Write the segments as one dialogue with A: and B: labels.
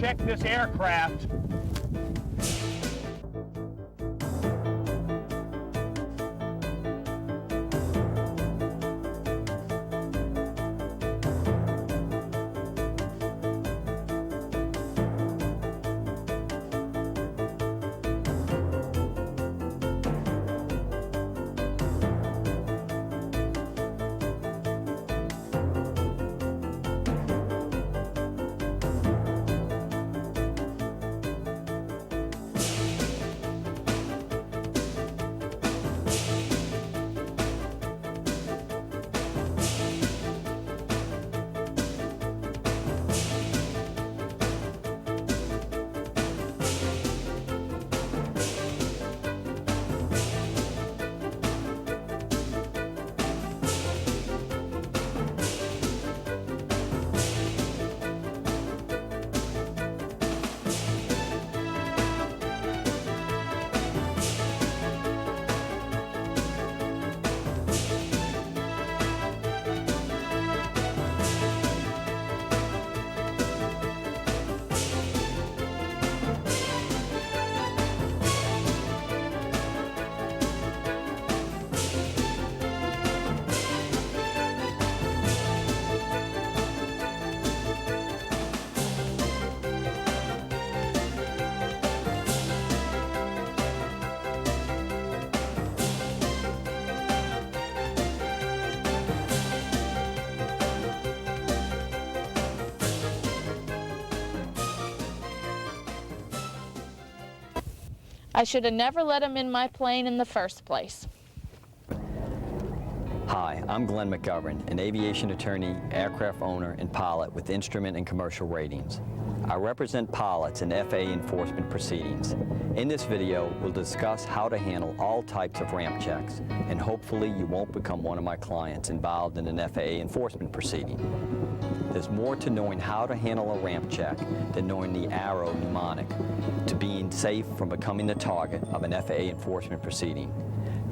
A: check this aircraft.
B: I should have never let him in my plane in the first place.
C: Hi, I'm Glenn McGovern, an aviation attorney, aircraft owner, and pilot with instrument and commercial ratings. I represent pilots in FAA enforcement proceedings. In this video, we'll discuss how to handle all types of ramp checks, and hopefully you won't become one of my clients involved in an FAA enforcement proceeding. There's more to knowing how to handle a ramp check than knowing the arrow mnemonic to being safe from becoming the target of an FAA enforcement proceeding.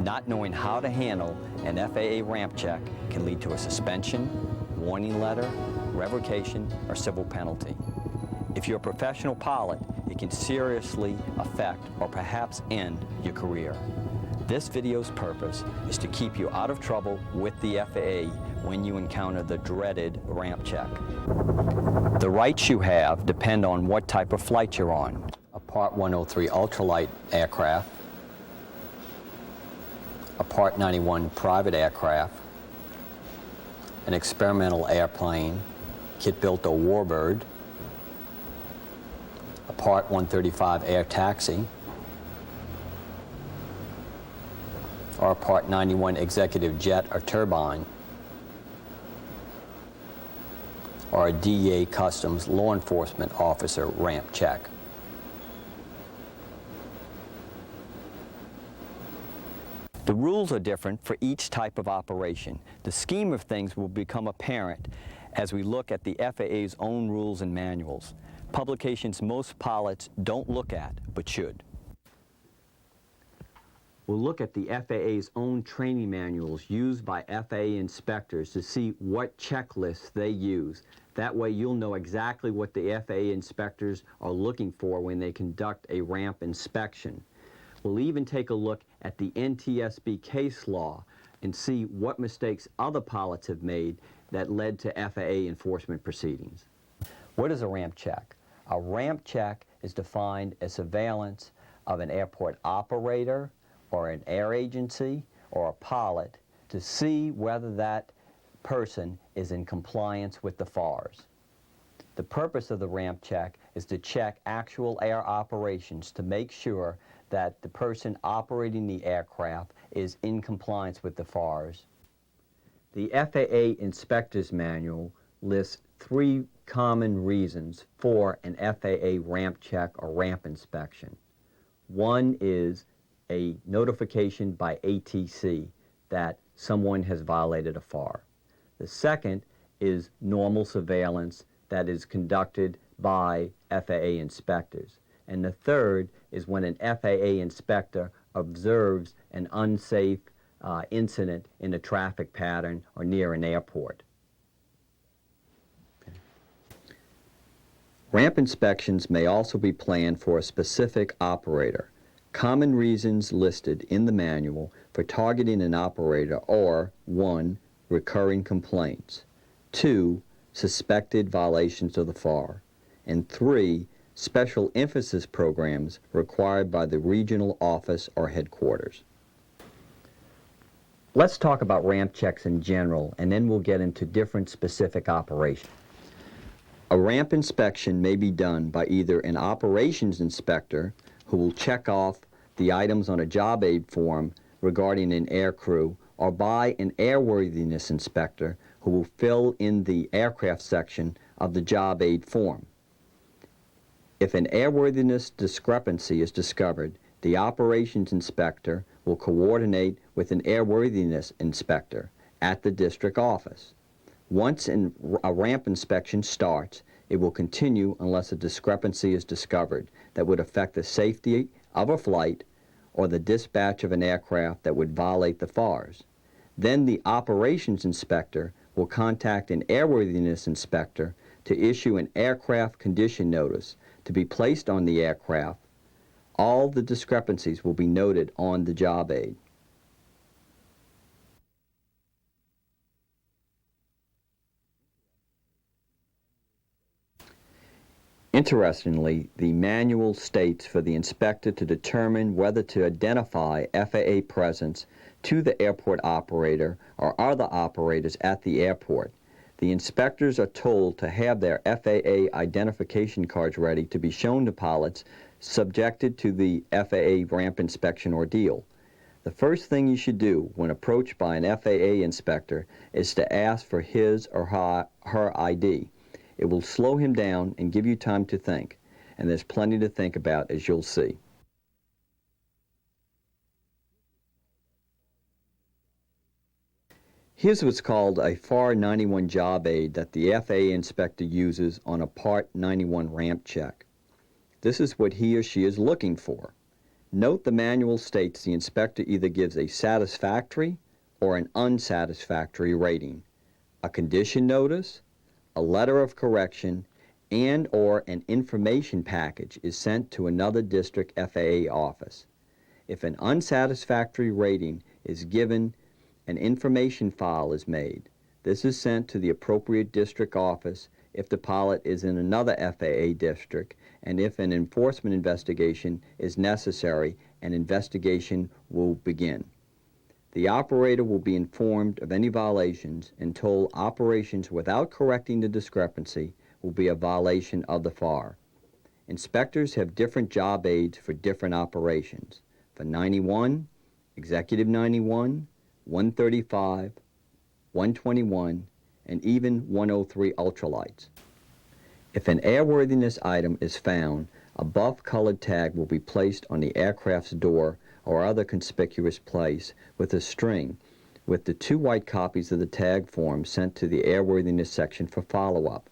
C: Not knowing how to handle an FAA ramp check can lead to a suspension, warning letter, revocation, or civil penalty. If you're a professional pilot, it can seriously affect or perhaps end your career. This video's purpose is to keep you out of trouble with the FAA when you encounter the dreaded ramp check. The rights you have depend on what type of flight you're on. A Part 103 ultralight aircraft, a Part 91 private aircraft, an experimental airplane, kit-built or warbird, a Part 135 air taxi, or a Part 91 executive jet or turbine, or a DEA Customs law enforcement officer ramp check. The rules are different for each type of operation. The scheme of things will become apparent as we look at the FAA's own rules and manuals, publications most pilots don't look at but should. We'll look at the FAA's own training manuals used by FAA inspectors to see what checklists they use. That way you'll know exactly what the FAA inspectors are looking for when they conduct a ramp inspection. We'll even take a look at the NTSB case law and see what mistakes other pilots have made that led to FAA enforcement proceedings. What is a ramp check? A ramp check is defined as surveillance of an airport operator or an air agency or a pilot to see whether that person is in compliance with the FARs. The purpose of the ramp check is to check actual air operations to make sure that the person operating the aircraft is in compliance with the FARs. The FAA Inspector's Manual lists 3 common reasons for an FAA ramp check or ramp inspection. One is a notification by ATC that someone has violated a FAR. The second is normal surveillance that is conducted by FAA inspectors. And the third is when an FAA inspector observes an unsafe incident in a traffic pattern or near an airport. Okay. Ramp inspections may also be planned for a specific operator. Common reasons listed in the manual for targeting an operator are 1. Recurring complaints, 2. Suspected violations of the FAR, and 3. Special emphasis programs required by the regional office or headquarters. Let's talk about ramp checks in general, and then we'll get into different specific operations. A ramp inspection may be done by either an operations inspector who will check off the items on a job aid form regarding an aircrew, or by an airworthiness inspector who will fill in the aircraft section of the job aid form. If an airworthiness discrepancy is discovered, the operations inspector will coordinate with an airworthiness inspector at the district office. Once a ramp inspection starts, it will continue unless a discrepancy is discovered that would affect the safety of a flight or the dispatch of an aircraft that would violate the FARs. Then the operations inspector will contact an airworthiness inspector to issue an aircraft condition notice to be placed on the aircraft. All the discrepancies will be noted on the job aid. Interestingly, the manual states for the inspector to determine whether to identify FAA presence to the airport operator or other operators at the airport. The inspectors are told to have their FAA identification cards ready to be shown to pilots subjected to the FAA ramp inspection ordeal. The first thing you should do when approached by an FAA inspector is to ask for his or her ID. It will slow him down and give you time to think, and there's plenty to think about, as you'll see. Here's what's called a FAR 91 job aid that the FAA inspector uses on a Part 91 ramp check. This is what he or she is looking for. Note the manual states the inspector either gives a satisfactory or an unsatisfactory rating, a condition notice, a letter of correction, and or an information package is sent to another district FAA office. If an unsatisfactory rating is given, an information file is made. This is sent to the appropriate district office if the pilot is in another FAA district, and if an enforcement investigation is necessary, an investigation will begin. The operator will be informed of any violations and told operations without correcting the discrepancy will be a violation of the FAR. Inspectors have different job aids for different operations. For 91, Executive 91, 135, 121, and even 103 ultralights. If an airworthiness item is found, a buff colored tag will be placed on the aircraft's door or other conspicuous place with a string, with the 2 white copies of the tag form sent to the airworthiness section for follow-up.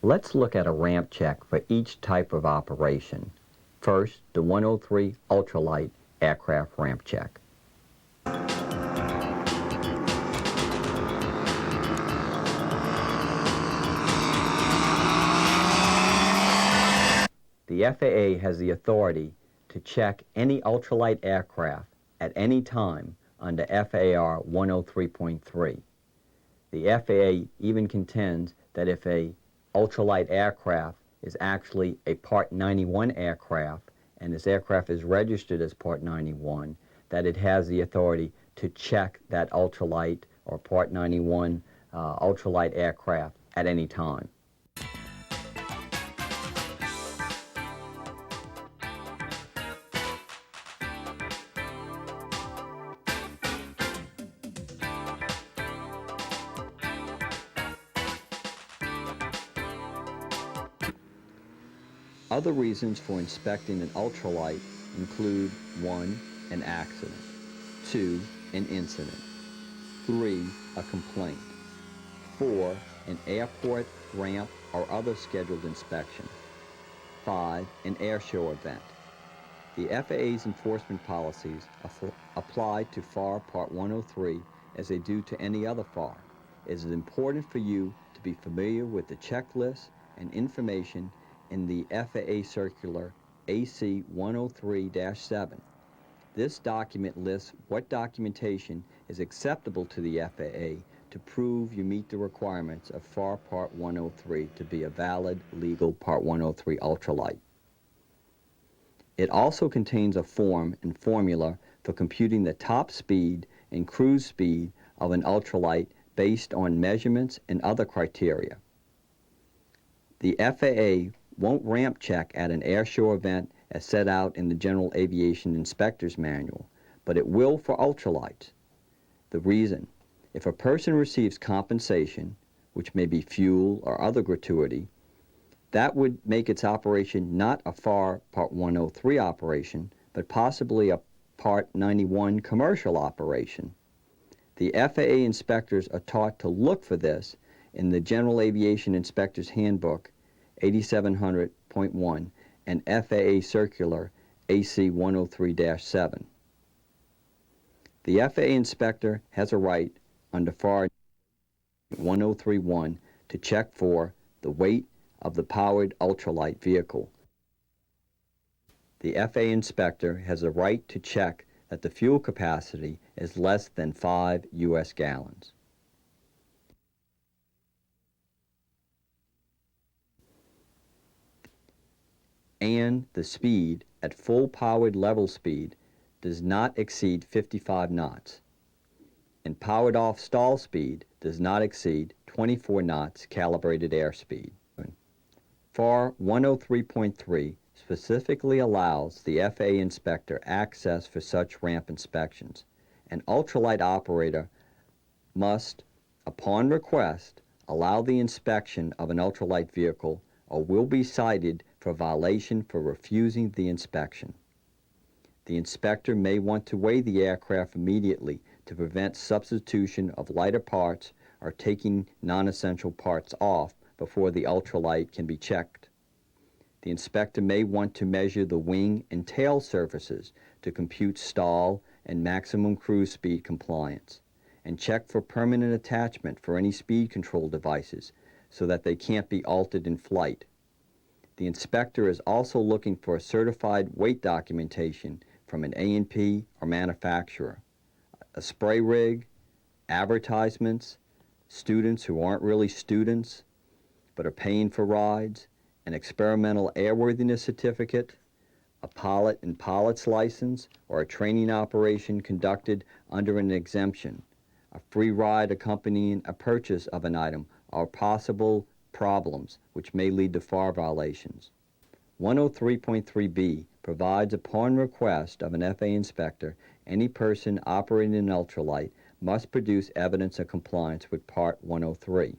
C: Let's look at a ramp check for each type of operation. First, the 103 ultralight aircraft ramp check. The FAA has the authority to check any ultralight aircraft at any time under FAR 103.3. The FAA even contends that if a ultralight aircraft is actually a Part 91 aircraft, and this aircraft is registered as Part 91, that it has the authority to check that ultralight or Part 91 ultralight aircraft at any time. Other reasons for inspecting an ultralight include 1. An accident, 2. An incident, 3. A complaint, 4. An airport, ramp, or other scheduled inspection, 5. An air show event. The FAA's enforcement policies apply to FAR Part 103 as they do to any other FAR. It is important for you to be familiar with the checklist and information in the FAA Circular AC 103-7. This document lists what documentation is acceptable to the FAA to prove you meet the requirements of FAR Part 103 to be a valid, legal Part 103 ultralight. It also contains a form and formula for computing the top speed and cruise speed of an ultralight based on measurements and other criteria. The FAA won't ramp check at an airshow event as set out in the General Aviation Inspector's Manual, but it will for ultralights. The reason: if a person receives compensation, which may be fuel or other gratuity, that would make its operation not a FAR Part 103 operation, but possibly a Part 91 commercial operation. The FAA inspectors are taught to look for this in the General Aviation Inspector's Handbook 8700.1 and FAA Circular AC 103-7. The FAA inspector has a right under FAR 103.1 to check for the weight of the powered ultralight vehicle. The FAA inspector has a right to check that the fuel capacity is less than 5 U.S. gallons. And the speed at full powered level speed does not exceed 55 knots, and powered off stall speed does not exceed 24 knots calibrated airspeed. FAR 103.3 specifically allows the FAA inspector access for such ramp inspections. An ultralight operator must, upon request, allow the inspection of an ultralight vehicle or will be cited for violation for refusing the inspection. The inspector may want to weigh the aircraft immediately to prevent substitution of lighter parts or taking non-essential parts off before the ultralight can be checked. The inspector may want to measure the wing and tail surfaces to compute stall and maximum cruise speed compliance, and check for permanent attachment for any speed control devices so that they can't be altered in flight. The inspector is also looking for a certified weight documentation from an A&P or manufacturer, a spray rig, advertisements, students who aren't really students but are paying for rides, an experimental airworthiness certificate, a pilot and pilot's license, or a training operation conducted under an exemption, a free ride accompanying a purchase of an item, or possible problems which may lead to FAR violations. 103.3b provides upon request of an FAA inspector, any person operating an ultralight must produce evidence of compliance with Part 103.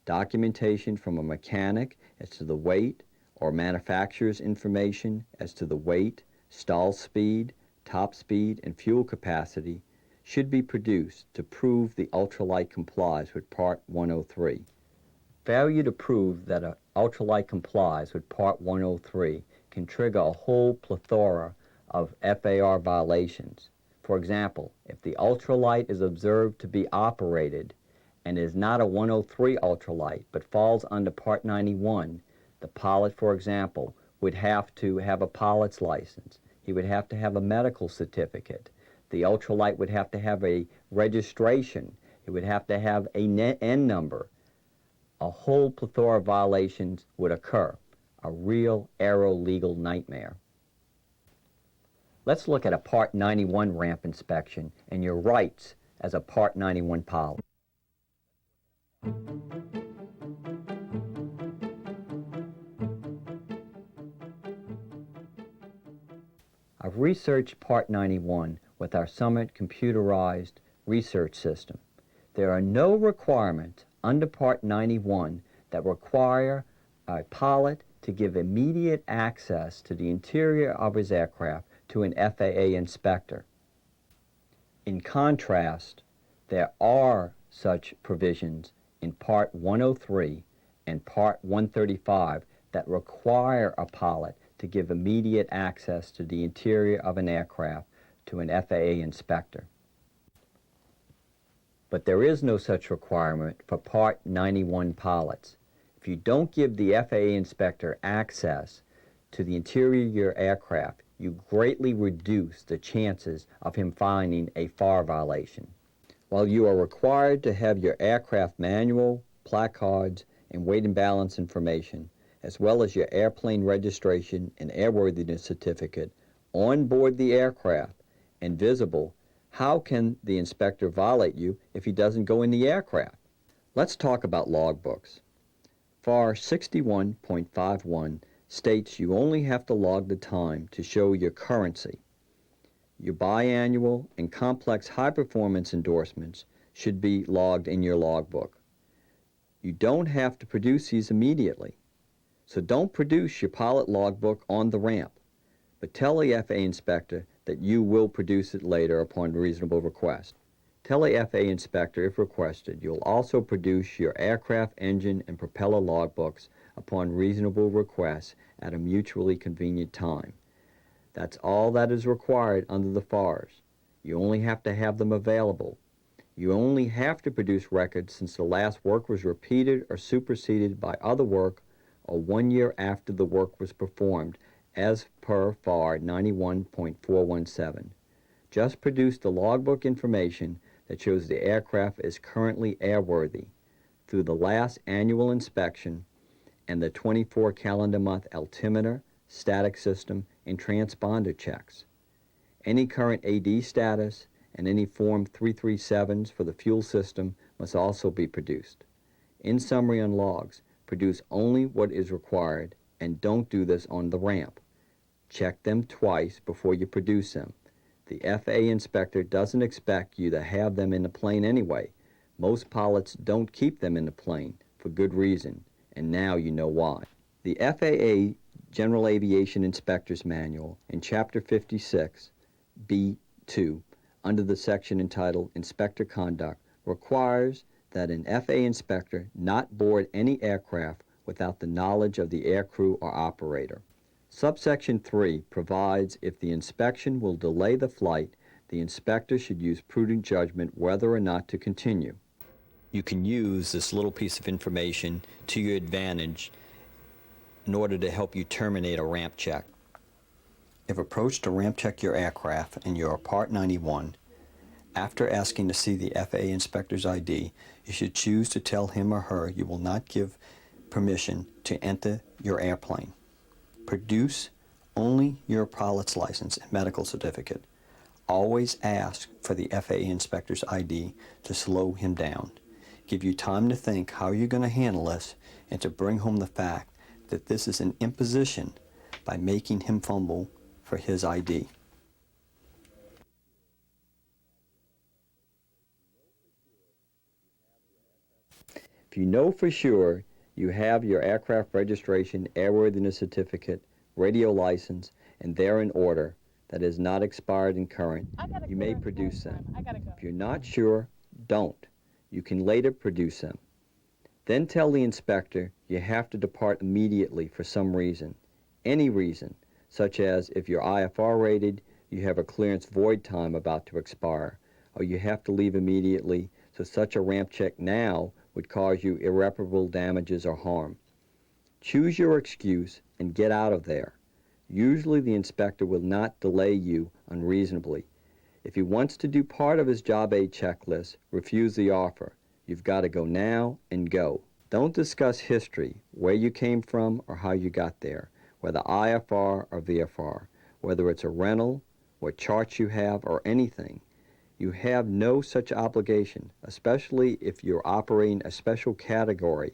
C: Documentation from a mechanic as to the weight or manufacturer's information as to the weight, stall speed, top speed, and fuel capacity should be produced to prove the ultralight complies with Part 103. Failure to prove that an ultralight complies with Part 103 can trigger a whole plethora of FAR violations. For example, if the ultralight is observed to be operated and is not a 103 ultralight but falls under Part 91, the pilot, for example, would have to have a pilot's license. He would have to have a medical certificate. The ultralight would have to have a registration. It would have to have a N number. A whole plethora of violations would occur. A real aero-legal nightmare. Let's look at a Part 91 ramp inspection and your rights as a Part 91 pilot. I've researched Part 91 with our Summit computerized research system. There are no requirements under Part 91 that require a pilot to give immediate access to the interior of his aircraft to an FAA inspector. In contrast, there are such provisions in Part 103 and Part 135 that require a pilot to give immediate access to the interior of an aircraft to an FAA inspector. But there is no such requirement for Part 91 pilots. If you don't give the FAA inspector access to the interior of your aircraft, you greatly reduce the chances of him finding a FAR violation. While you are required to have your aircraft manual, placards, and weight and balance information, as well as your airplane registration and airworthiness certificate on board the aircraft and visible, how can the inspector violate you if he doesn't go in the aircraft? Let's talk about logbooks. FAR 61.51 states you only have to log the time to show your currency. Your biannual and complex high-performance endorsements should be logged in your logbook. You don't have to produce these immediately, so don't produce your pilot logbook on the ramp, but tell the FAA inspector that you will produce it later upon reasonable request. Tell the FAA inspector, if requested, you'll also produce your aircraft engine and propeller logbooks upon reasonable request at a mutually convenient time. That's all that is required under the FARs. You only have to have them available. You only have to produce records since the last work was repeated or superseded by other work or 1 year after the work was performed, as per FAR 91.417. Just produce the logbook information that shows the aircraft is currently airworthy through the last annual inspection and the 24 calendar month altimeter, static system, and transponder checks. Any current AD status and any Form 337s for the fuel system must also be produced. In summary on logs, produce only what is required and don't do this on the ramp. Check them twice before you produce them. The FAA inspector doesn't expect you to have them in the plane anyway. Most pilots don't keep them in the plane for good reason, and now you know why. The FAA General Aviation Inspector's Manual in Chapter 56, B2, under the section entitled Inspector Conduct, requires that an FAA inspector not board any aircraft without the knowledge of the aircrew or operator. Subsection 3 provides if the inspection will delay the flight, the inspector should use prudent judgment whether or not to continue. You can use this little piece of information to your advantage in order to help you terminate a ramp check. If approached to ramp check your aircraft and you're Part 91, after asking to see the FAA inspector's ID, you should choose to tell him or her you will not give permission to enter your airplane. Produce only your pilot's license and medical certificate. Always ask for the FAA inspector's ID to slow him down. Give you time to think how you're going to handle this and to bring home the fact that this is an imposition by making him fumble for his ID. If you know for sure you have your aircraft registration, airworthiness certificate, radio license, and they're in order, that is not expired and current, you may produce them. If you're not sure, don't. You can later produce them. Then tell the inspector you have to depart immediately for some reason. Any reason, such as if you're IFR rated, you have a clearance void time about to expire, or you have to leave immediately, so such a ramp check now would cause you irreparable damages or harm. Choose your excuse and get out of there. Usually the inspector will not delay you unreasonably. If he wants to do part of his job aid checklist, refuse the offer. You've got to go now and go. Don't discuss history, where you came from or how you got there, whether IFR or VFR, whether it's a rental, what charts you have, or anything. You have no such obligation, especially if you're operating a special category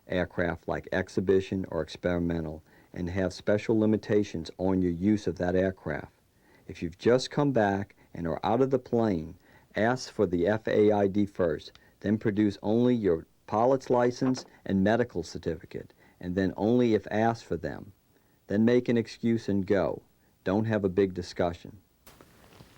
C: aircraft like exhibition or experimental and have special limitations on your use of that aircraft. If you've just come back and are out of the plane, ask for the FAA ID first, then produce only your pilot's license and medical certificate, and then only if asked for them. Then make an excuse and go. Don't have a big discussion.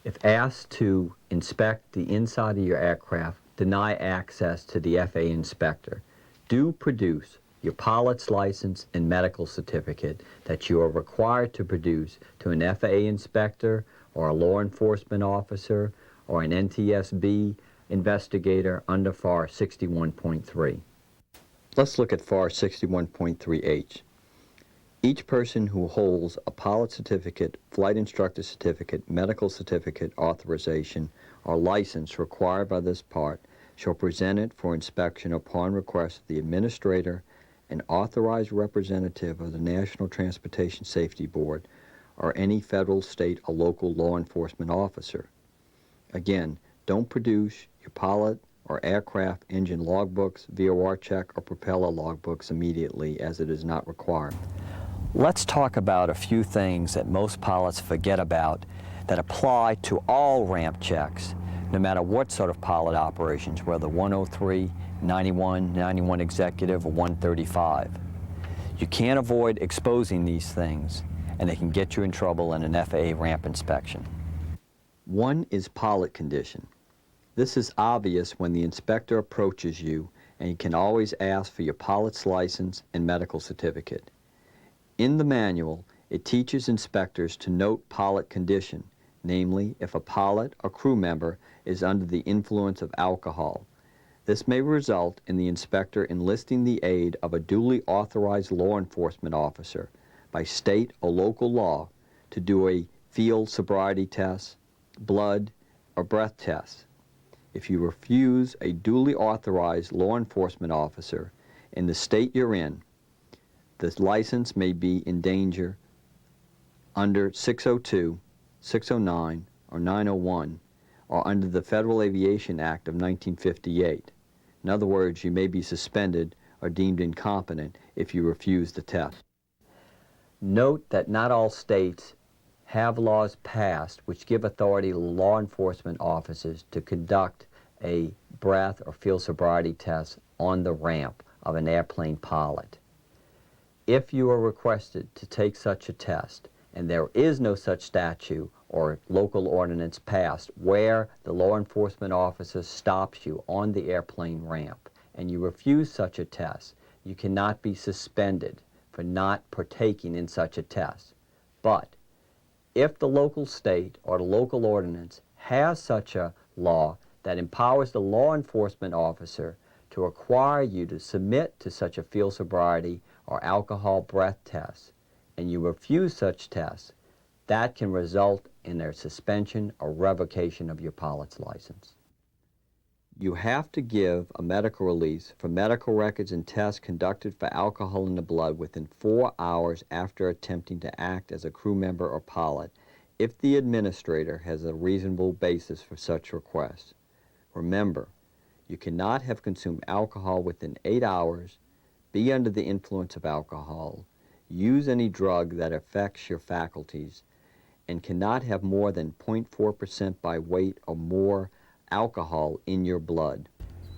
C: If asked to inspect the inside of your aircraft, deny access to the FAA inspector. Do produce your pilot's license and medical certificate that you are required to produce to an FAA inspector or a law enforcement officer or an NTSB investigator under FAR 61.3. Let's look at FAR 61.3H. Each person who holds a pilot certificate, flight instructor certificate, medical certificate, authorization, or license required by this part shall present it for inspection upon request of the administrator, an authorized representative of the National Transportation Safety Board, or any federal, state, or local law enforcement officer. Again, don't produce your pilot or aircraft engine logbooks, VOR check, or propeller logbooks immediately, as it is not required. Let's talk about a few things that most pilots forget about that apply to all ramp checks, no matter what sort of pilot operations, whether 103, 91, 91 executive, or 135. You can't avoid exposing these things, and they can get you in trouble in an FAA ramp inspection. One is pilot condition. This is obvious when the inspector approaches you, and you can always ask for your pilot's license and medical certificate. In the manual, it teaches inspectors to note pilot condition, namely if a pilot or crew member is under the influence of alcohol. This may result in the inspector enlisting the aid of a duly authorized law enforcement officer by state or local law to do a field sobriety test, blood, or breath test. If you refuse a duly authorized law enforcement officer in the state you're in, the license may be in danger under 602, 609, or 901, or under the Federal Aviation Act of 1958. In other words, you may be suspended or deemed incompetent if you refuse the test. Note that not all states have laws passed which give authority to law enforcement officers to conduct a breath or field sobriety test on the ramp of an airplane pilot. If you are requested to take such a test, and there is no such statute or local ordinance passed where the law enforcement officer stops you on the airplane ramp, and you refuse such a test, you cannot be suspended for not partaking in such a test. But if the local state or the local ordinance has such a law that empowers the law enforcement officer to require you to submit to such a field sobriety or alcohol breath test, and you refuse such tests, that can result in their suspension or revocation of your pilot's license. You have to give a medical release for medical records and tests conducted for alcohol in the blood within 4 hours after attempting to act as a crew member or pilot, if the administrator has a reasonable basis for such request. Remember, you cannot have consumed alcohol within 8 hours, be under the influence of alcohol, use any drug that affects your faculties, and cannot have more than 0.4% by weight or more alcohol in your blood.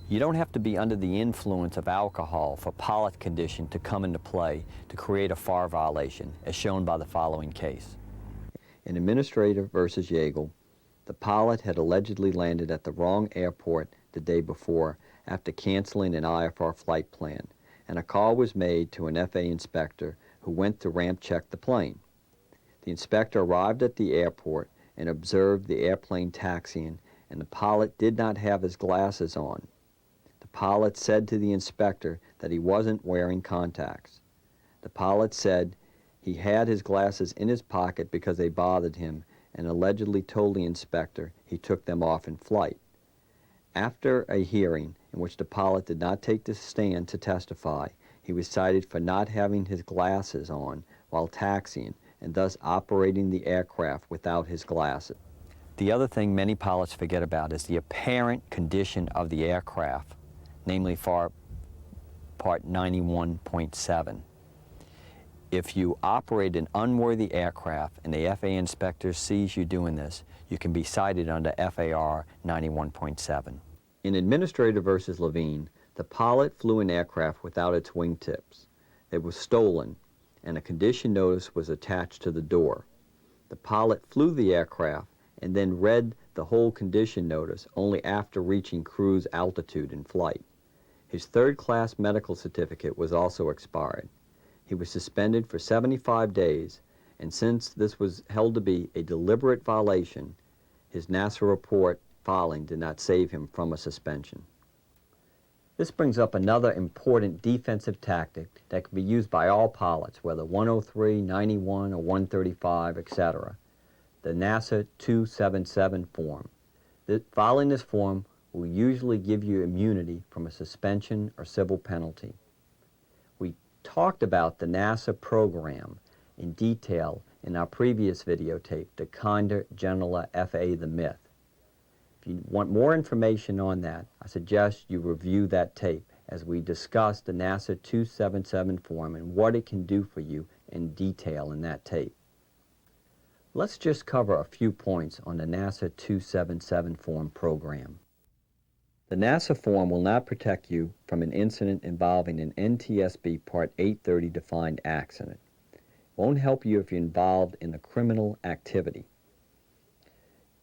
C: You don't have to be under the influence of alcohol for pilot condition to come into play to create a FAR violation, as shown by the following case. In Administrator versus Yeagle, the pilot had allegedly landed at the wrong airport the day before after canceling an IFR flight plan, and a call was made to an FAA inspector who went to ramp check the plane. The inspector arrived at the airport and observed the airplane taxiing, and the pilot did not have his glasses on. The pilot said to the inspector that he wasn't wearing contacts. The pilot said he had his glasses in his pocket because they bothered him, and allegedly told the inspector he took them off in flight. After a hearing in which the pilot did not take the stand to testify, he was cited for not having his glasses on while taxiing and thus operating the aircraft without his glasses. The other thing many pilots forget about is the apparent condition of the aircraft, namely FAR Part 91.7. If you operate an unworthy aircraft and the FAA inspector sees you doing this, you can be cited under FAR 91.7. In Administrator versus Levine, the pilot flew an aircraft without its wingtips. It was stolen, and a condition notice was attached to the door. The pilot flew the aircraft and then read the whole condition notice only after reaching cruise altitude in flight. His third-class medical certificate was also expired. He was suspended for 75 days, and since this was held to be a deliberate violation, his NASA report filing did not save him from a suspension. This brings up another important defensive tactic that can be used by all pilots, whether 103, 91, or 135, etc. The NASA 277 form. Filing this form will usually give you immunity from a suspension or civil penalty. We talked about the NASA program in detail in our previous videotape, The Kinder, Gentler FAA, the Myth. If you want more information on that, I suggest you review that tape as we discuss the NASA 277 form and what it can do for you in detail in that tape. Let's just cover a few points on the NASA 277 form program. The NASA form will not protect you from an incident involving an NTSB Part 830 defined accident. It won't help you if you're involved in a criminal activity.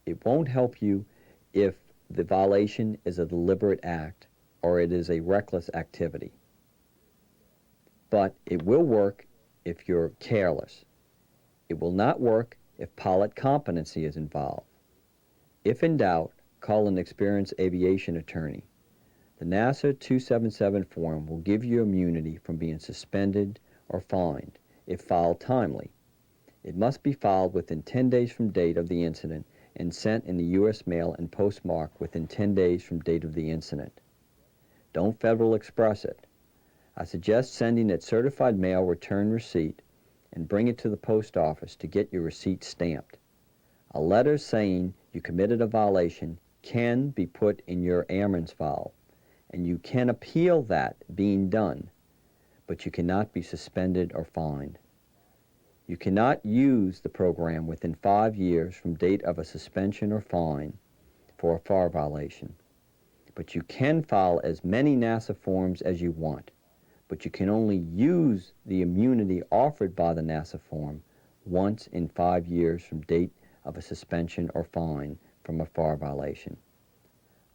C: It won't help you if the violation is a deliberate act or it is a reckless activity. But it will work if you're careless. It will not work if pilot competency is involved. If in doubt, call an experienced aviation attorney. The NASA 277 form will give you immunity from being suspended or fined if filed timely. It must be filed within 10 days from date of the incident and sent in the U.S. mail and postmarked within 10 days from date of the incident. Don't Federal Express it. I suggest sending it certified mail return receipt and bring it to the post office to get your receipt stamped. A letter saying you committed a violation can be put in your airman's file, and you can appeal that being done, but you cannot be suspended or fined. You cannot use the program within 5 years from date of a suspension or fine for a FAR violation. But you can file as many NASA forms as you want, but you can only use the immunity offered by the NASA form once in 5 years from date of a suspension or fine from a FAR violation.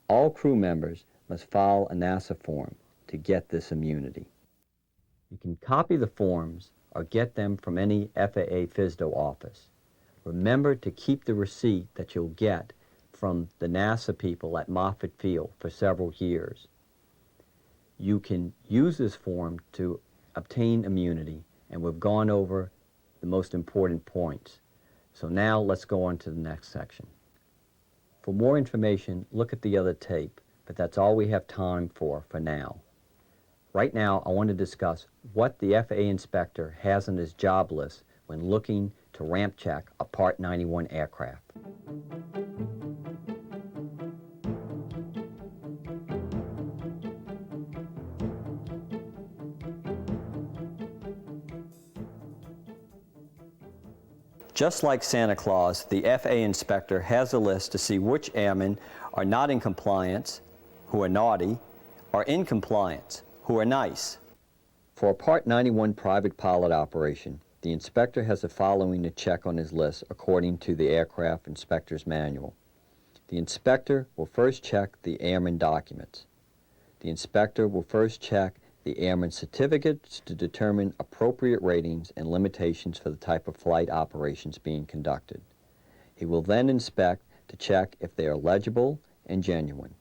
C: All crew members must file a NASA form to get this immunity. You can copy the forms or get them from any FAA FSDO office. Remember to keep the receipt that you'll get from the NASA people at Moffett Field for several years. You can use this form to obtain immunity, and we've gone over the most important points. So now let's go on to the next section. For more information, look at the other tape, but that's all we have time for now. Right now, I want to discuss what the FAA inspector has on his job list when looking to ramp check a Part 91 aircraft. Just like Santa Claus, the FAA inspector has a list to see which airmen are not in compliance, who are naughty, or in compliance, who are nice. For a Part 91 private pilot operation, the inspector has the following to check on his list according to the Aircraft Inspector's Manual. The inspector will first check the airman documents. The inspector will first check the airman certificates to determine appropriate ratings and limitations for the type of flight operations being conducted. He will then inspect to check if they are legible and genuine.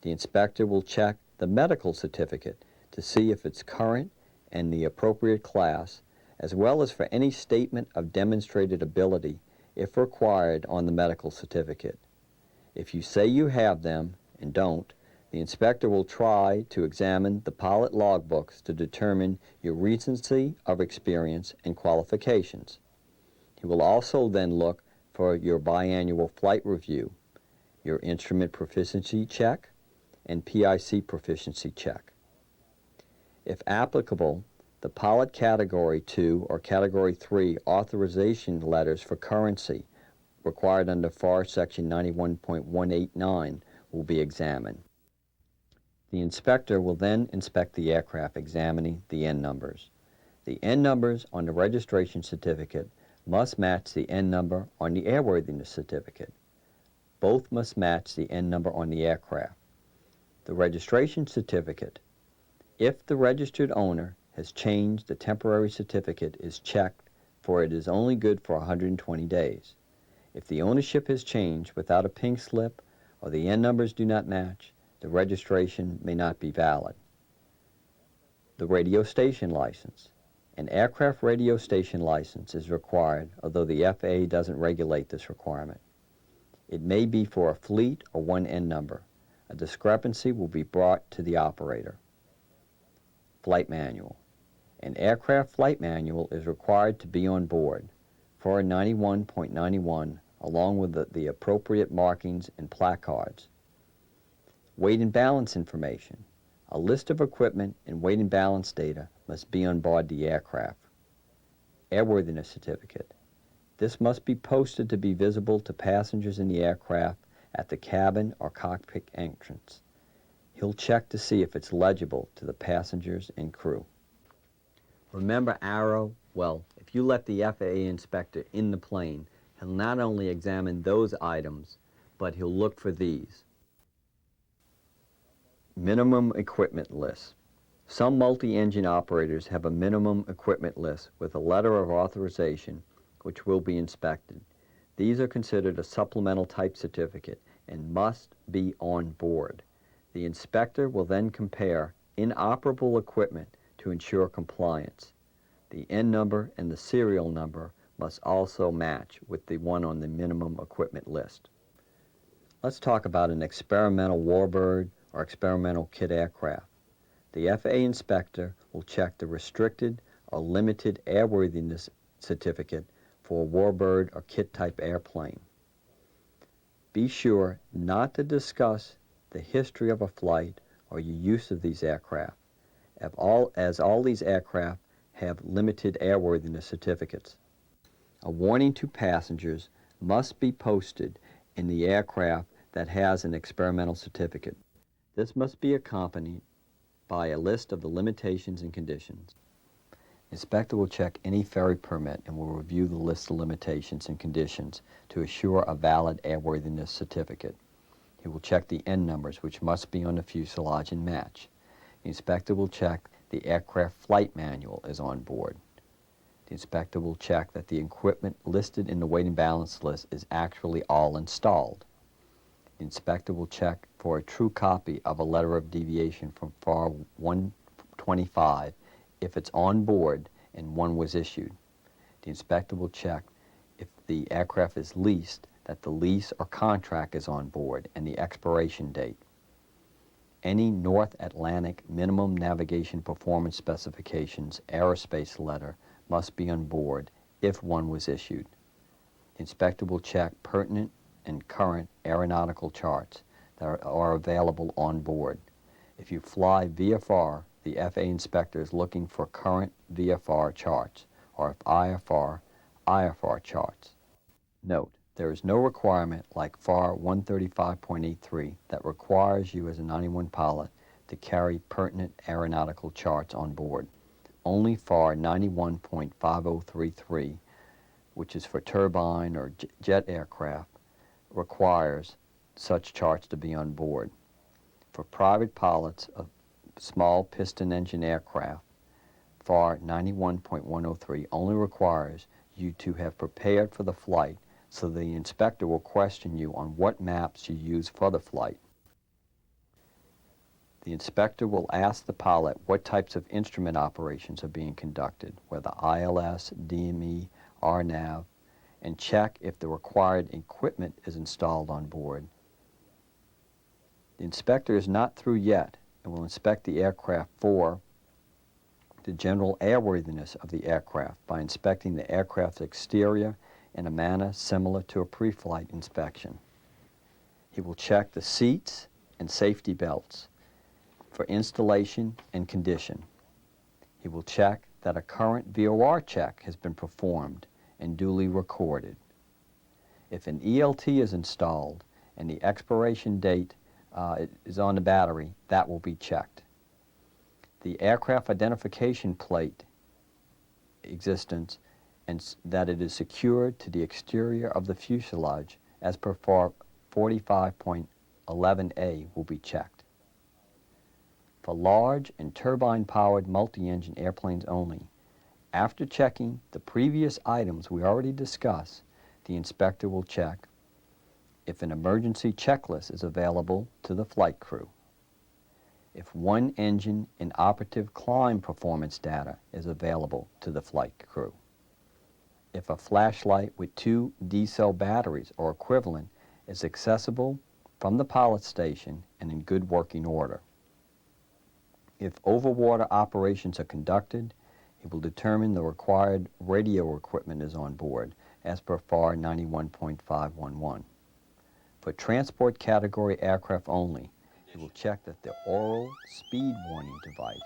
C: The inspector will check the medical certificate to see if it's current and the appropriate class, as well as for any statement of demonstrated ability, if required, on the medical certificate. If you say you have them and don't, the inspector will try to examine the pilot logbooks to determine your recency of experience and qualifications. He will also then look for your biannual flight review, your instrument proficiency check, and PIC proficiency check. If applicable, the pilot Category 2 or Category 3 authorization letters for currency required under FAR Section 91.189 will be examined. The inspector will then inspect the aircraft, examining the N numbers. The N numbers on the registration certificate must match the N number on the airworthiness certificate. Both must match the N number on the aircraft. The registration certificate, if the registered owner has changed the temporary certificate, is checked, for it is only good for 120 days. If the ownership has changed without a pink slip or the N numbers do not match, the registration may not be valid. The radio station license. An aircraft radio station license is required, although the FAA doesn't regulate this requirement. It may be for a fleet or one N number. A discrepancy will be brought to the operator. Flight manual. An aircraft flight manual is required to be on board, FAR 91.91, along with the appropriate markings and placards. Weight and balance information. A list of equipment and weight and balance data must be on board the aircraft. Airworthiness certificate. This must be posted to be visible to passengers in the aircraft at the cabin or cockpit entrance. He'll check to see if it's legible to the passengers and crew. Remember Arrow? Well, if you let the FAA inspector in the plane, he'll not only examine those items, but he'll look for these. Minimum equipment list. Some multi-engine operators have a minimum equipment list with a letter of authorization which will be inspected. These are considered a supplemental type certificate and must be on board. The inspector will then compare inoperable equipment to ensure compliance. The N number and the serial number must also match with the one on the minimum equipment list. Let's talk about an experimental warbird or experimental kit aircraft. The FAA inspector will check the restricted or limited airworthiness certificate for a warbird or kit type airplane. Be sure not to discuss the history of a flight or your use of these aircraft, as all these aircraft have limited airworthiness certificates. A warning to passengers must be posted in the aircraft that has an experimental certificate. This must be accompanied by a list of the limitations and conditions. The inspector will check any ferry permit and will review the list of limitations and conditions to assure a valid airworthiness certificate. He will check the N numbers, which must be on the fuselage and match. The inspector will check the aircraft flight manual is on board. The inspector will check that the equipment listed in the weight and balance list is actually all installed. The inspector will check for a true copy of a letter of deviation from FAR 125 if it's on board and one was issued. The inspector will check if the aircraft is leased that the lease or contract is on board and the expiration date. Any North Atlantic Minimum Navigation Performance Specifications aerospace letter must be on board if one was issued. The inspector will check pertinent and current aeronautical charts that are available on board. If you fly VFR, the FAA inspector is looking for current VFR charts, or if IFR charts. Note, there is no requirement like FAR 135.83 that requires you as a 91 pilot to carry pertinent aeronautical charts on board. Only FAR 91.5033, which is for turbine or jet aircraft, requires such charts to be on board. For private pilots of small piston engine aircraft, FAR 91.103 only requires you to have prepared for the flight, so the inspector will question you on what maps you use for the flight. The inspector will ask the pilot what types of instrument operations are being conducted, whether ILS, DME, RNAV, and check if the required equipment is installed on board. The inspector is not through yet and will inspect the aircraft for the general airworthiness of the aircraft by inspecting the aircraft's exterior in a manner similar to a pre-flight inspection. He will check the seats and safety belts for installation and condition. He will check that a current VOR check has been performed and duly recorded. If an ELT is installed and the expiration date is on the battery, that will be checked. The aircraft identification plate existence and that it is secured to the exterior of the fuselage as per FAR 45.11a will be checked. For large and turbine-powered multi-engine airplanes only, after checking the previous items we already discussed, the inspector will check if an emergency checklist is available to the flight crew. if one engine and operative climb performance data is available to the flight crew. If a flashlight with 2 D-cell batteries or equivalent is accessible from the pilot station and in good working order. If overwater operations are conducted, it will determine the required radio equipment is on board as per FAR 91.511. For transport category aircraft only, it will check that the aural speed warning device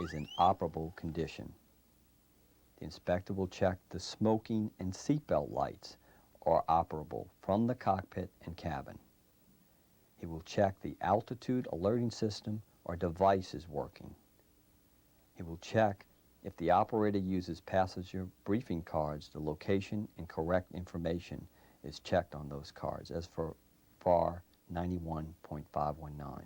C: is in operable condition. The inspector will check the smoking and seatbelt lights are operable from the cockpit and cabin. He will check the altitude alerting system or device is working. He will check if the operator uses passenger briefing cards, the location and correct information is checked on those cards as for FAR 91.519.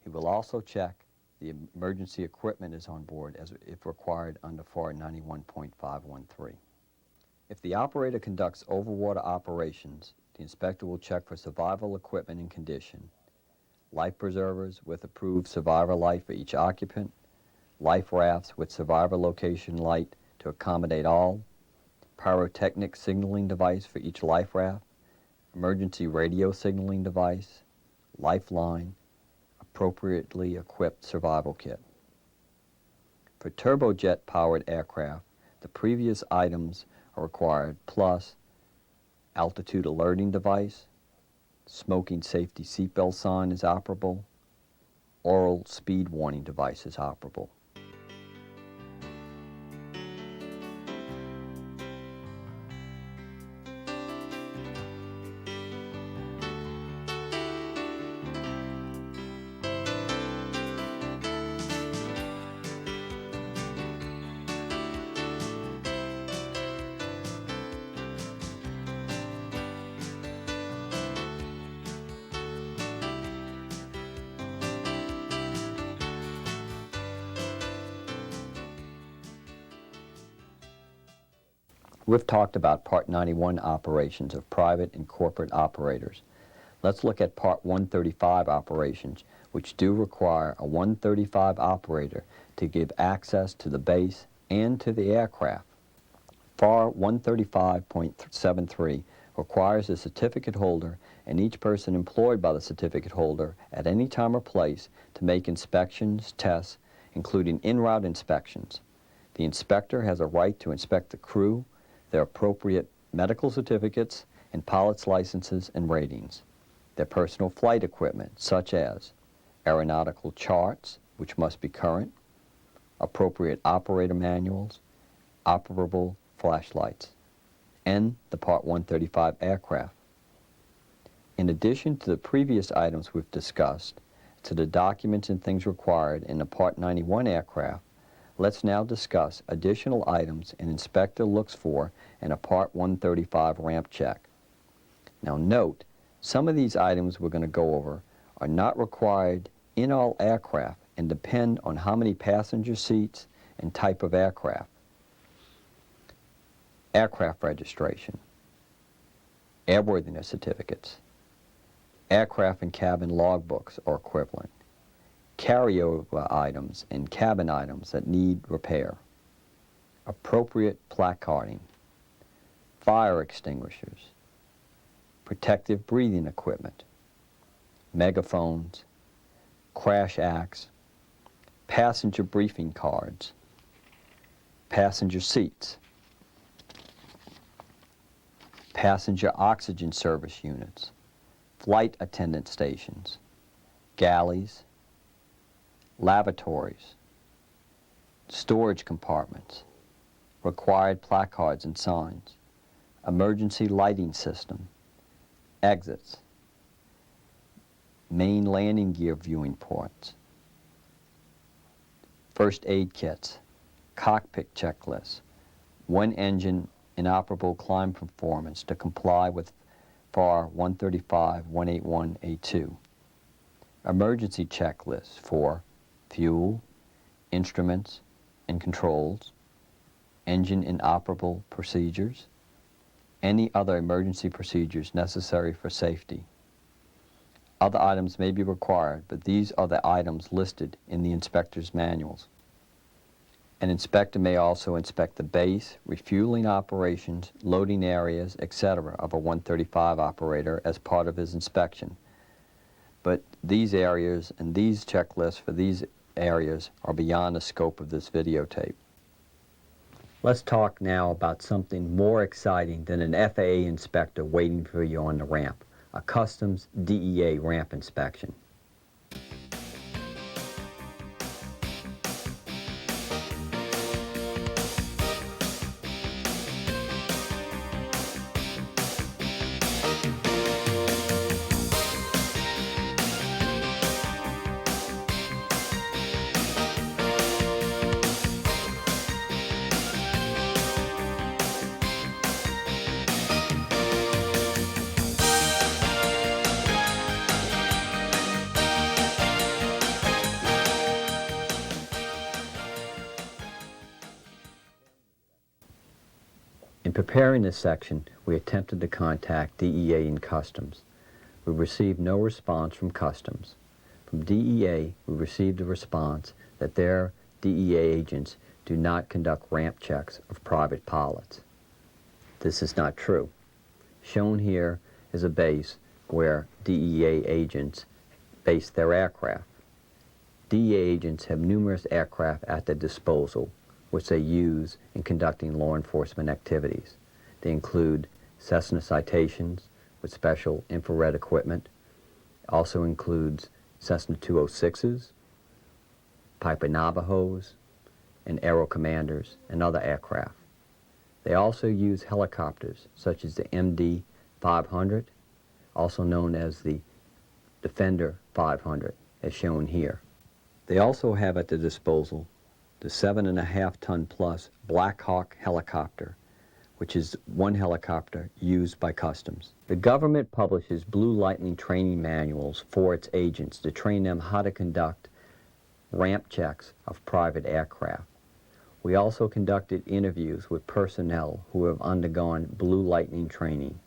C: He will also check the emergency equipment is on board as if required under FAR 91.513. If the operator conducts overwater operations, the inspector will check for survival equipment and condition, life preservers with approved survivor light for each occupant, life rafts with survivor location light to accommodate all, pyrotechnic signaling device for each life raft, emergency radio signaling device, lifeline, appropriately equipped survival kit. For turbojet-powered aircraft, the previous items are required, plus altitude alerting device, smoking safety seatbelt sign is operable, aural speed warning device is operable. We've talked about Part 91 operations of private and corporate operators. Let's look at Part 135 operations, which do require a 135 operator to give access to the base and to the aircraft. FAR 135.73 requires the certificate holder and each person employed by the certificate holder at any time or place to make inspections, tests, including en-route inspections. The inspector has a right to inspect the crew, their appropriate medical certificates, and pilot's licenses and ratings, their personal flight equipment, such as aeronautical charts, which must be current, appropriate operator manuals, operable flashlights, and the Part 135 aircraft. In addition to the previous items we've discussed, to the documents and things required in the Part 91 aircraft, let's now discuss additional items an inspector looks for in a Part 135 ramp check. Now note, some of these items we're going to go over are not required in all aircraft and depend on how many passenger seats and type of aircraft. Aircraft registration, airworthiness certificates, aircraft and cabin logbooks or equivalent, carryover items and cabin items that need repair, appropriate placarding, fire extinguishers, protective breathing equipment, megaphones, crash acts, passenger briefing cards, passenger seats, passenger oxygen service units, flight attendant stations, galleys, lavatories, storage compartments, required placards and signs, emergency lighting system, exits, main landing gear viewing ports, first aid kits, cockpit checklists, one engine inoperable climb performance to comply with FAR 135-181A2, emergency checklists for fuel, instruments and controls, engine inoperable procedures, any other emergency procedures necessary for safety, Other items may be required, but these are the items listed in the inspector's manuals. An inspector may also inspect the base, refueling operations, loading areas, etc. of a 135 operator as part of his inspection. But these areas and these checklists for these areas are beyond the scope of this videotape. Let's talk now about something more exciting than an FAA inspector waiting for you on the ramp, a Customs DEA ramp inspection. In preparing this section, we attempted to contact DEA and Customs. We received no response from Customs. From DEA, we received a response that their DEA agents do not conduct ramp checks of private pilots. This is not true. Shown here is a base where DEA agents base their aircraft. DEA agents have numerous aircraft at their disposal, which they use in conducting law enforcement activities. They include Cessna Citations with special infrared equipment. It also includes Cessna 206s, Piper Navajos, and Aero Commanders and other aircraft. They also use helicopters such as the MD 500, also known as the Defender 500, as shown here. They also have at their disposal the 7.5-ton plus Black Hawk helicopter, which is one helicopter used by Customs. The government publishes Blue Lightning training manuals for its agents to train them how to conduct ramp checks of private aircraft. We also conducted interviews with personnel who have undergone Blue Lightning training.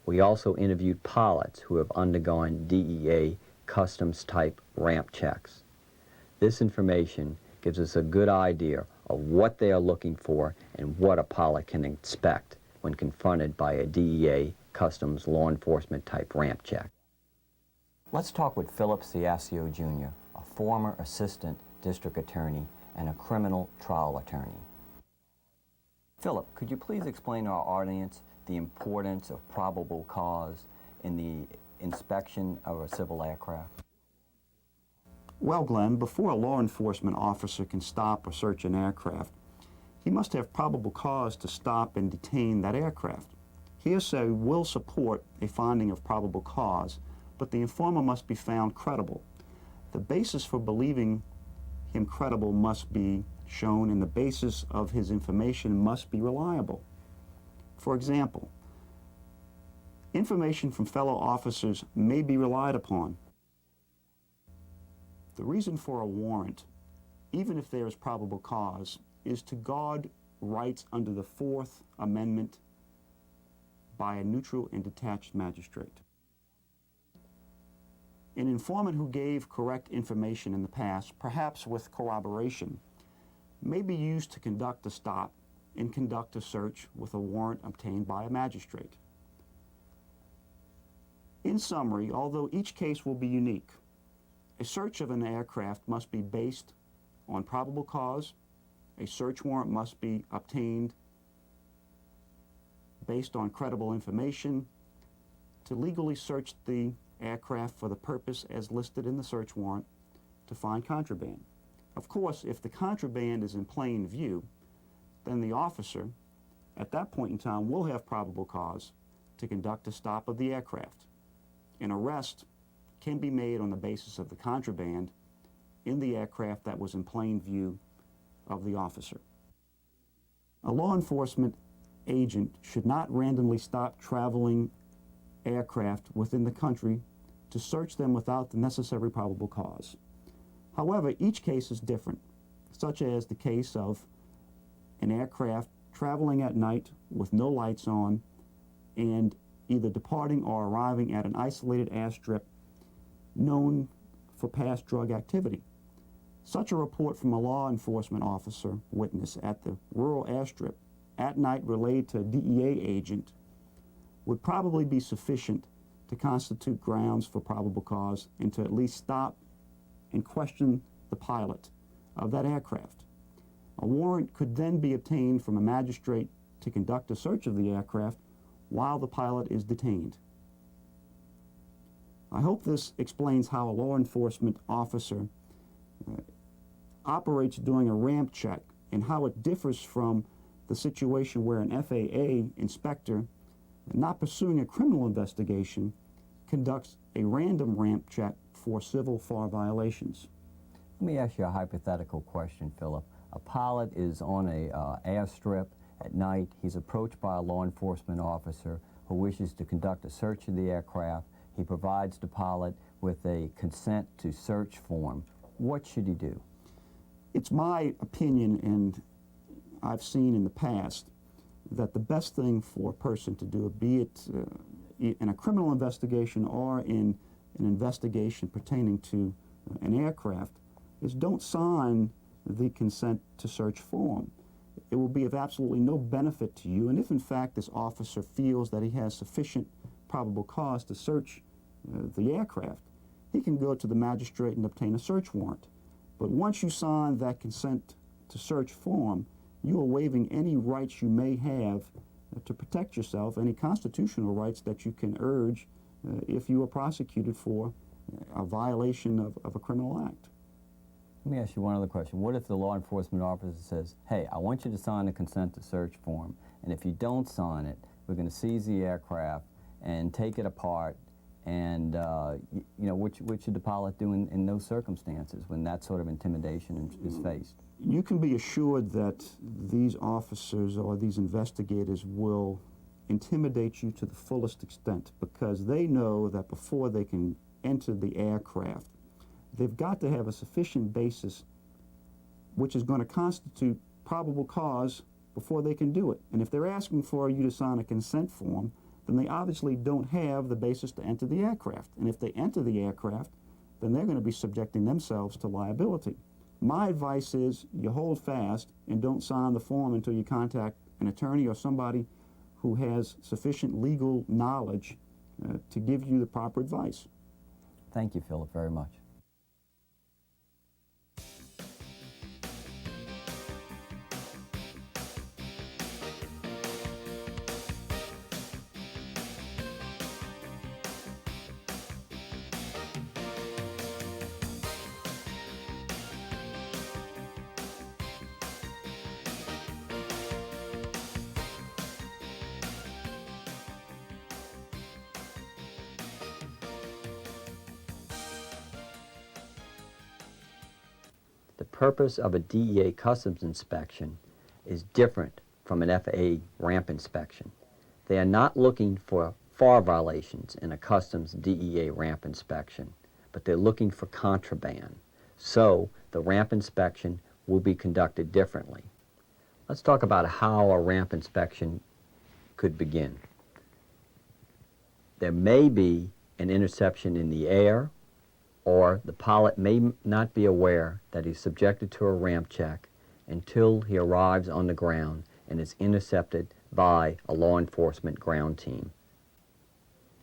C: We also interviewed pilots who have undergone DEA Customs type ramp checks. This information gives us a good idea of what they are looking for and what a pilot can expect when confronted by a DEA Customs law enforcement type ramp check. Let's talk with Philip Ciascio Jr., a former assistant district attorney and a criminal trial attorney. Philip, could you please explain to our audience the importance of probable cause in the inspection of a civil aircraft?
A: Well, Glenn, before a law enforcement officer can stop or search an aircraft, he must have probable cause to stop and detain that aircraft. Hearsay will support a finding of probable cause, but the informer must be found credible. The basis for believing him credible must be shown, and the basis of his information must be reliable. For example, information from fellow officers may be relied upon. The reason for a warrant, even if there is probable cause, is to guard rights under the Fourth Amendment by a neutral and detached magistrate. An informant who gave correct information in the past, perhaps with corroboration, may be used to conduct a stop and conduct a search with a warrant obtained by a magistrate. In summary, although each case will be unique, a search of an aircraft must be based on probable cause. A search warrant must be obtained based on credible information to legally search the aircraft for the purpose as listed in the search warrant to find contraband. Of course, if the contraband is in plain view, then the officer at that point in time will have probable cause to conduct a stop of the aircraft. An arrest can be made on the basis of the contraband in the aircraft that was in plain view of the officer. A law enforcement agent should not randomly stop traveling aircraft within the country to search them without the necessary probable cause. However, each case is different, such as the case of an aircraft traveling at night with no lights on and either departing or arriving at an isolated airstrip known for past drug activity. Such a report from a law enforcement officer witness at the rural airstrip at night relayed to a DEA agent would probably be sufficient to constitute grounds for probable cause and to at least stop and question the pilot of that aircraft. A warrant could then be obtained from a magistrate to conduct a search of the aircraft while the pilot is detained. I hope this explains how a law enforcement officer operates during a ramp check and how it differs from the situation where an FAA inspector, not pursuing a criminal investigation, conducts a random ramp check for civil FAR violations.
D: Let me ask you a hypothetical question, Philip. A pilot is on a airstrip at night. He's approached by a law enforcement officer who wishes to conduct a search of the aircraft. He provides the pilot with a consent to search form. What should he do?
A: It's my opinion, and I've seen in the past, that the best thing for a person to do, be it in a criminal investigation or in an investigation pertaining to an aircraft, is don't sign the consent to search form. It will be of absolutely no benefit to you, and if in fact this officer feels that he has sufficient probable cause to search the aircraft, he can go to the magistrate and obtain a search warrant. But once you sign that consent to search form, you are waiving any rights you may have to protect yourself, any constitutional rights that you can urge if you are prosecuted for a violation of a criminal act.
D: Let me ask you one other question. What if the law enforcement officer says, hey, I want you to sign the consent to search form, and if you don't sign it, we're going to seize the aircraft and take it apart, and what should the pilot do in those circumstances when that sort of intimidation is faced?
A: You can be assured that these officers or these investigators will intimidate you to the fullest extent, because they know that before they can enter the aircraft, they've got to have a sufficient basis which is going to constitute probable cause before they can do it. And if they're asking for you to sign a consent form, then they obviously don't have the basis to enter the aircraft. And if they enter the aircraft, then they're going to be subjecting themselves to liability. My advice is you hold fast and don't sign the form until you contact an attorney or somebody who has sufficient legal knowledge to give you the proper advice.
D: Thank you, Philip, very much.
C: The purpose of a DEA customs inspection is different from an FAA ramp inspection. They are not looking for FAR violations in a customs DEA ramp inspection, but they're looking for contraband. So the ramp inspection will be conducted differently. Let's talk about how a ramp inspection could begin. There may be an interception in the air, or the pilot may not be aware that he's subjected to a ramp check until he arrives on the ground and is intercepted by a law enforcement ground team.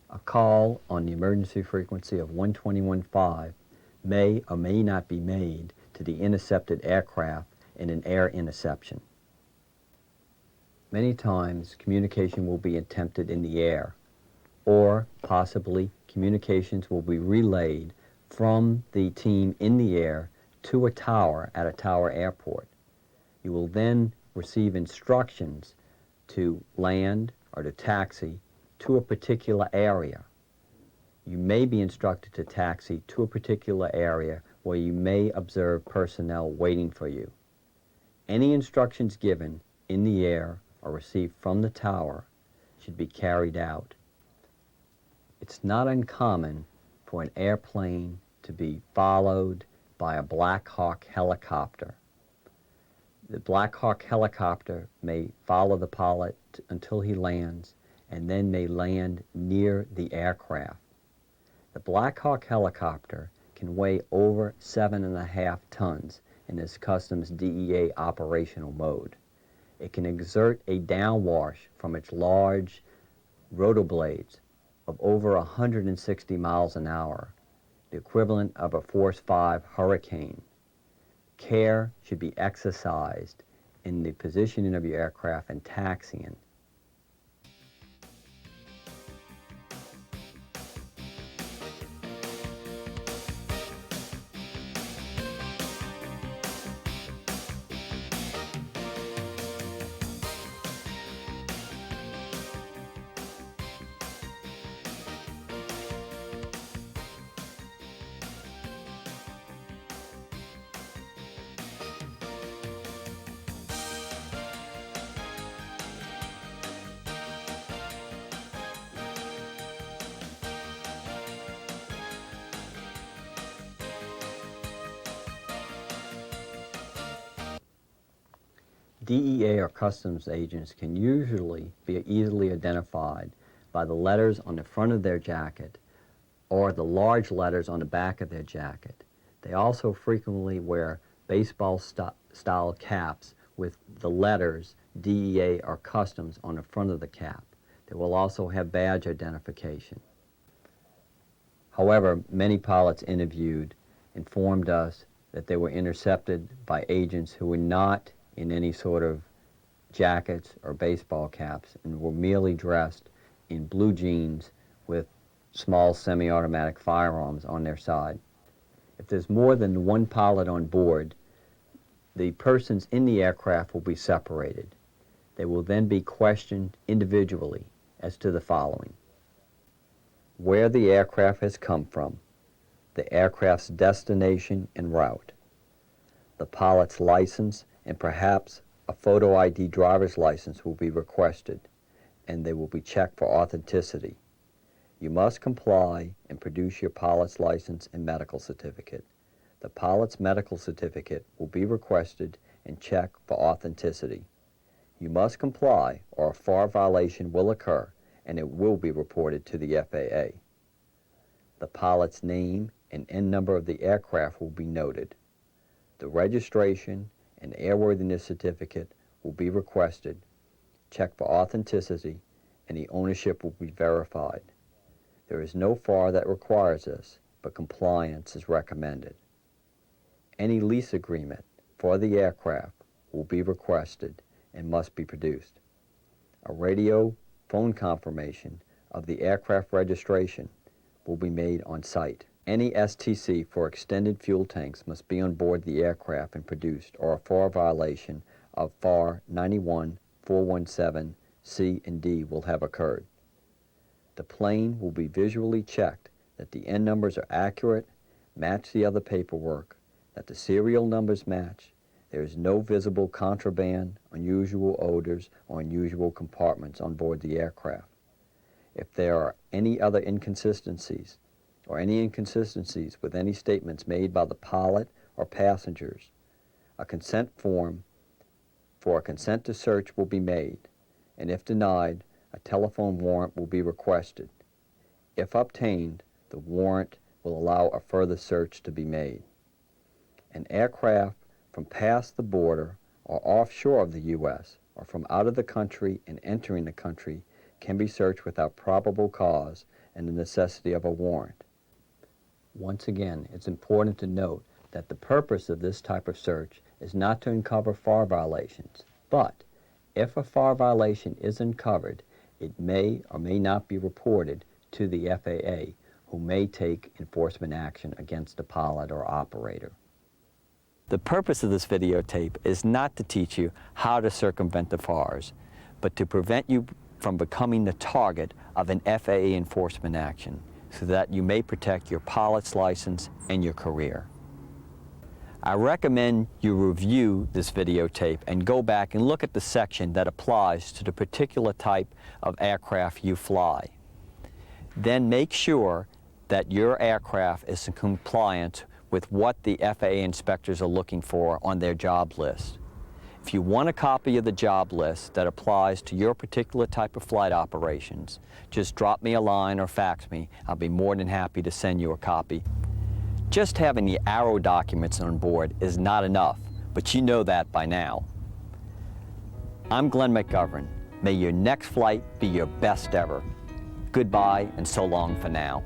C: A call on the emergency frequency of 121.5 may or may not be made to the intercepted aircraft in an air interception. Many times communication will be attempted in the air, or possibly communications will be relayed from the team in the air to a tower at a tower airport. You will then receive instructions to land or to taxi to a particular area. You may be instructed to taxi to a particular area where you may observe personnel waiting for you. Any instructions given in the air or received from the tower should be carried out. It's not uncommon for an airplane to be followed by a Black Hawk helicopter. The Black Hawk helicopter may follow the pilot until he lands, and then may land near the aircraft. The Black Hawk helicopter can weigh over 7.5 tons in its customs DEA operational mode. It can exert a downwash from its large rotoblades of over 160 miles an hour, the equivalent of a Force 5 hurricane. Care should be exercised in the positioning of your aircraft and taxiing. DEA or customs agents can usually be easily identified by the letters on the front of their jacket or the large letters on the back of their jacket. They also frequently wear baseball-style caps with the letters DEA or customs on the front of the cap. They will also have badge identification. However, many pilots interviewed informed us that they were intercepted by agents who were not in any sort of jackets or baseball caps and were merely dressed in blue jeans with small semi-automatic firearms on their side. If there's more than one pilot on board, the persons in the aircraft will be separated. They will then be questioned individually as to the following: where the aircraft has come from, the aircraft's destination and route, the pilot's license, and perhaps a photo ID driver's license will be requested, and they will be checked for authenticity. You must comply and produce your pilot's license and medical certificate. The pilot's medical certificate will be requested and checked for authenticity. You must comply or a FAR violation will occur and it will be reported to the FAA. The pilot's name and N number of the aircraft will be noted. The registration and airworthiness certificate will be requested, checked for authenticity, and the ownership will be verified. There is no FAR that requires this, but compliance is recommended. Any lease agreement for the aircraft will be requested and must be produced. A radio phone confirmation of the aircraft registration will be made on site. Any STC for extended fuel tanks must be on board the aircraft and produced, or a FAR violation of FAR 91417C and D will have occurred. The plane will be visually checked that the N numbers are accurate, match the other paperwork, that the serial numbers match, there is no visible contraband, unusual odors, or unusual compartments on board the aircraft. If there are any other inconsistencies, or any inconsistencies with any statements made by the pilot or passengers, a consent form for a consent to search will be made, and if denied, a telephone warrant will be requested. If obtained, the warrant will allow a further search to be made. An aircraft from past the border or offshore of the U.S. or from out of the country and entering the country can be searched without probable cause and the necessity of a warrant. Once again, it's important to note that the purpose of this type of search is not to uncover FAR violations, but if a FAR violation is uncovered, it may or may not be reported to the FAA, who may take enforcement action against the pilot or operator. The purpose of this videotape is not to teach you how to circumvent the FARs, but to prevent you from becoming the target of an FAA enforcement action, so that you may protect your pilot's license and your career. I recommend you review this videotape and go back and look at the section that applies to the particular type of aircraft you fly. Then make sure that your aircraft is in compliance with what the FAA inspectors are looking for on their job list.
D: If you want a copy of the job list that applies to your particular type of flight operations, just drop me a line or fax me. I'll be more than happy to send you a copy. Just having the ARROW documents on board is not enough, but you know that by now. I'm Glenn McGovern. May your next flight be your best ever. Goodbye and so long for now.